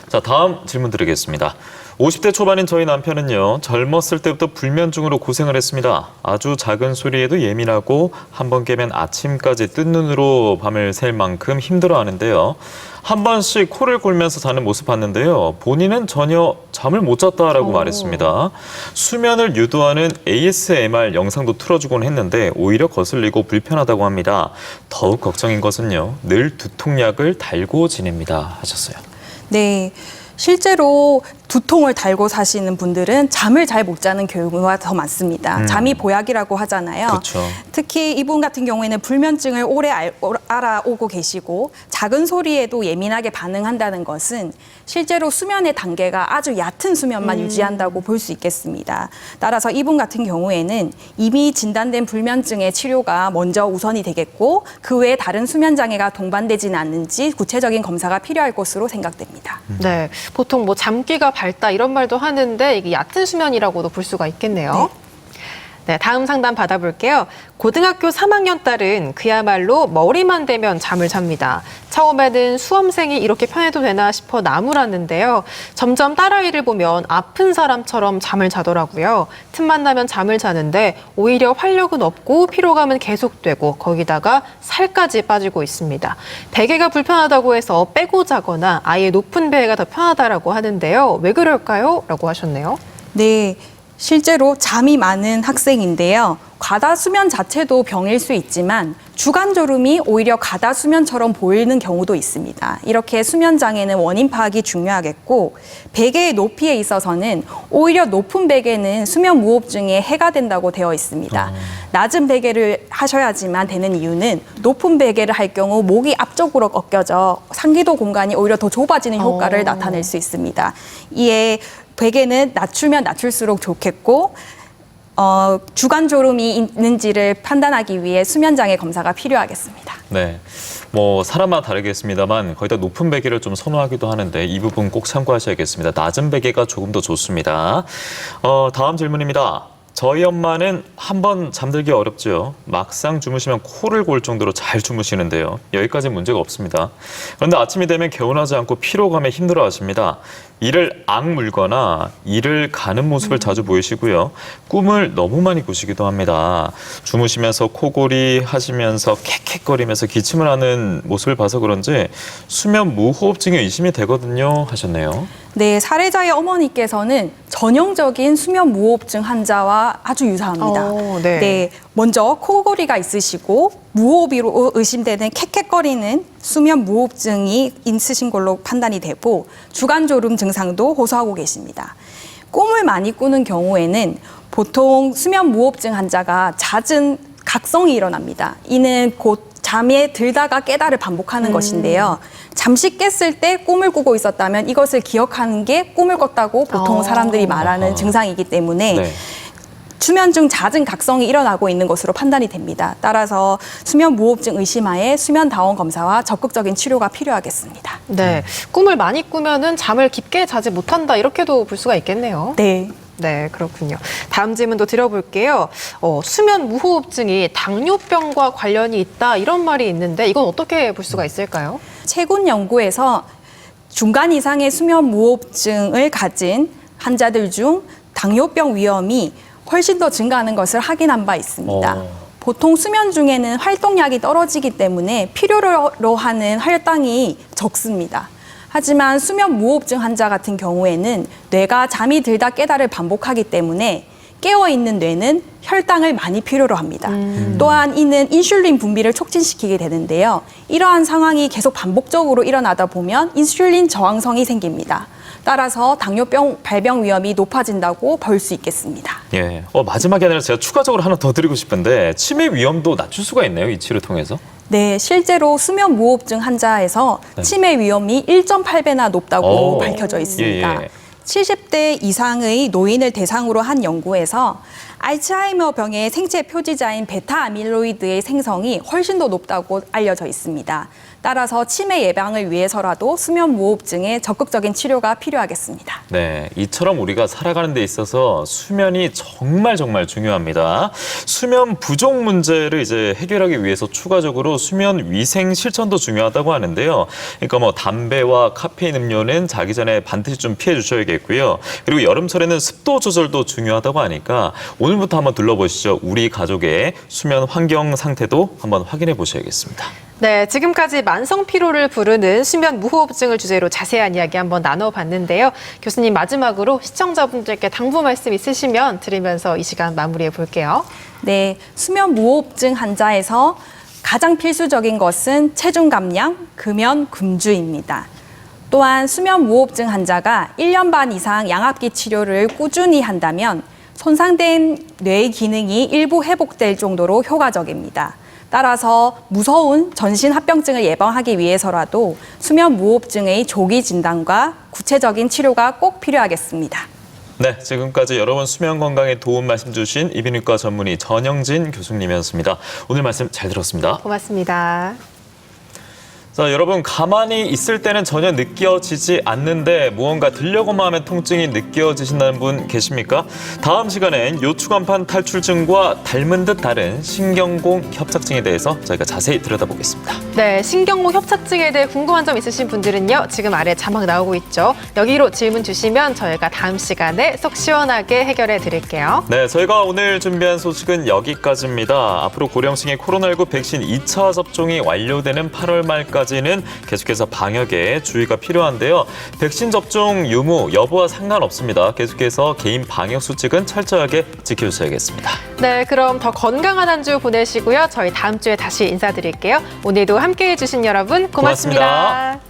자, 다음 질문 드리겠습니다. 50대 초반인 저희 남편은요, 젊었을 때부터 불면증으로 고생을 했습니다. 아주 작은 소리에도 예민하고 한 번 깨면 아침까지 뜬 눈으로 밤을 샐 만큼 힘들어하는데요. 한 번씩 코를 골면서 자는 모습 봤는데요. 본인은 전혀 잠을 못 잤다라고 말했습니다. 수면을 유도하는 ASMR 영상도 틀어주곤 했는데 오히려 거슬리고 불편하다고 합니다. 더욱 걱정인 것은요, 늘 두통약을 달고 지냅니다 하셨어요. 네, 실제로 두통을 달고 사시는 분들은 잠을 잘 못 자는 경우가 더 많습니다. 잠이 보약이라고 하잖아요. 그렇죠. 특히 이분 같은 경우에는 불면증을 오래 알아오고 계시고 작은 소리에도 예민하게 반응한다는 것은 실제로 수면의 단계가 아주 얕은 수면만 유지한다고 볼 수 있겠습니다. 따라서 이분 같은 경우에는 이미 진단된 불면증의 치료가 먼저 우선이 되겠고 그 외에 다른 수면 장애가 동반되지는 않는지 구체적인 검사가 필요할 것으로 생각됩니다. 네, 보통 뭐 잠귀가 밝다 이런 말도 하는데 이게 얕은 수면이라고도 볼 수가 있겠네요. 네, 다음 상담 받아볼게요. 고등학교 3학년 딸은 그야말로 머리만 대면 잠을 잡니다. 처음에는 수험생이 이렇게 편해도 되나 싶어 나무랐는데요. 점점 딸아이를 보면 아픈 사람처럼 잠을 자더라고요. 틈만 나면 잠을 자는데 오히려 활력은 없고 피로감은 계속되고 거기다가 살까지 빠지고 있습니다. 베개가 불편하다고 해서 빼고 자거나 아예 높은 베개가 더 편하다라고 하는데요. 왜 그럴까요? 라고 하셨네요. 네, 실제로 잠이 많은 학생인데요. 과다 수면 자체도 병일 수 있지만 주간 졸음이 오히려 과다 수면처럼 보이는 경우도 있습니다. 이렇게 수면 장애는 원인 파악이 중요하겠고 베개의 높이에 있어서는 오히려 높은 베개는 수면 무호흡증에 해가 된다고 되어 있습니다. 낮은 베개를 하셔야지만 되는 이유는 높은 베개를 할 경우 목이 앞쪽으로 꺾여져 상기도 공간이 오히려 더 좁아지는 효과를 나타낼 수 있습니다. 이에 베개는 낮추면 낮출수록 좋겠고 주간 졸음이 있는지를 판단하기 위해 수면장애 검사가 필요하겠습니다. 네, 뭐 사람마다 다르겠습니다만 거의 다 높은 베개를 좀 선호하기도 하는데 이 부분 꼭 참고하셔야겠습니다. 낮은 베개가 조금 더 좋습니다. 다음 질문입니다. 저희 엄마는 한번 잠들기 어렵죠. 막상 주무시면 코를 골 정도로 잘 주무시는데요. 여기까지는 문제가 없습니다. 그런데 아침이 되면 개운하지 않고 피로감에 힘들어하십니다. 이를 악물거나 이를 가는 모습을 자주 보이시고요. 꿈을 너무 많이 꾸시기도 합니다. 주무시면서 코골이 하시면서 캑캑거리면서 기침을 하는 모습을 봐서 그런지 수면 무호흡증에 의심이 되거든요 하셨네요. 네, 사례자의 어머니께서는 전형적인 수면 무호흡증 환자와 아주 유사합니다. 네, 먼저 코골이가 있으시고 무호흡으로 의심되는 캑캑거리는 수면 무호흡증이 있으신 걸로 판단이 되고 주간 졸음 증상도 호소하고 계십니다. 꿈을 많이 꾸는 경우에는 보통 수면 무호흡증 환자가 잦은 각성이 일어납니다. 이는 곧 잠에 들다가 깨달을 반복하는 것인데요. 잠시 깼을 때 꿈을 꾸고 있었다면 이것을 기억하는 게 꿈을 꿨다고 보통 사람들이 말하는 증상이기 때문에 네. 수면 중 잦은 각성이 일어나고 있는 것으로 판단이 됩니다. 따라서 수면 무호흡증 의심하에 수면 다원 검사와 적극적인 치료가 필요하겠습니다. 네, 꿈을 많이 꾸면은 잠을 깊게 자지 못한다 이렇게도 볼 수가 있겠네요. 네. 네, 그렇군요. 다음 질문도 드려볼게요. 수면 무호흡증이 당뇨병과 관련이 있다 이런 말이 있는데 이건 어떻게 볼 수가 있을까요? 최근 연구에서 중간 이상의 수면 무호흡증을 가진 환자들 중 당뇨병 위험이 훨씬 더 증가하는 것을 확인한 바 있습니다. 보통 수면 중에는 활동량이 떨어지기 때문에 필요로 하는 혈당이 적습니다. 하지만 수면 무호흡증 환자 같은 경우에는 뇌가 잠이 들다 깨달을 반복하기 때문에 깨어있는 뇌는 혈당을 많이 필요로 합니다. 또한 이는 인슐린 분비를 촉진시키게 되는데요. 이러한 상황이 계속 반복적으로 일어나다 보면 인슐린 저항성이 생깁니다. 따라서 당뇨병 발병 위험이 높아진다고 볼 수 있겠습니다. 예. 마지막에 아니라 제가 추가적으로 하나 더 드리고 싶은데 치매 위험도 낮출 수가 있나요? 이 치료 통해서? 네, 실제로 수면 무호흡증 환자에서 치매 위험이 1.8배나 높다고 밝혀져 있습니다. 70대 이상의 노인을 대상으로 한 연구에서 알츠하이머 병의 생체 표지자인 베타 아밀로이드의 생성이 훨씬 더 높다고 알려져 있습니다. 따라서 치매 예방을 위해서라도 수면 무호흡증에 적극적인 치료가 필요하겠습니다. 네, 이처럼 우리가 살아가는 데 있어서 수면이 정말 중요합니다. 수면 부족 문제를 이제 해결하기 위해서 추가적으로 수면 위생 실천도 중요하다고 하는데요. 그러니까 뭐 담배와 카페인 음료는 자기 전에 반드시 좀 피해 주셔야겠고요. 그리고 여름철에는 습도 조절도 중요하다고 하니까 오늘부터 한번 둘러보시죠. 우리 가족의 수면 환경 상태도 한번 확인해 보셔야겠습니다. 네, 지금까지 만성 피로를 부르는 수면 무호흡증을 주제로 자세한 이야기 한번 나눠봤는데요. 교수님 마지막으로 시청자분들께 당부 말씀 있으시면 드리면서 이 시간 마무리해 볼게요. 네, 수면 무호흡증 환자에서 가장 필수적인 것은 체중 감량, 금연, 금주입니다. 또한 수면무호흡증 환자가 1년 반 이상 양압기 치료를 꾸준히 한다면 손상된 뇌의 기능이 일부 회복될 정도로 효과적입니다. 따라서 무서운 전신합병증을 예방하기 위해서라도 수면무호흡증의 조기 진단과 구체적인 치료가 꼭 필요하겠습니다. 네, 지금까지 여러분 수면 건강에 도움 말씀 주신 이비인후과 전문의 전영진 교수님이었습니다. 오늘 말씀 잘 들었습니다. 고맙습니다. 자, 여러분 가만히 있을 때는 전혀 느껴지지 않는데 무언가 들려고만 하면 통증이 느껴지신다는 분 계십니까? 다음 시간엔 요추간판 탈출증과 닮은 듯 다른 신경공 협착증에 대해서 저희가 자세히 들여다보겠습니다. 네, 신경공 협착증에 대해 궁금한 점 있으신 분들은요. 지금 아래 자막 나오고 있죠. 여기로 질문 주시면 저희가 다음 시간에 속 시원하게 해결해 드릴게요. 네, 저희가 오늘 준비한 소식은 여기까지입니다. 앞으로 고령층의 코로나19 백신 2차 접종이 완료되는 8월 말까지는 계속해서 방역에 주의가 필요한데요. 백신 접종 유무, 여부와 상관없습니다. 계속해서 개인 방역 수칙은 철저하게 지켜주셔야겠습니다. 네, 그럼 더 건강한 한 주 보내시고요. 저희 다음 주에 다시 인사드릴게요. 오늘도 함께해 주신 여러분 고맙습니다. 고맙습니다.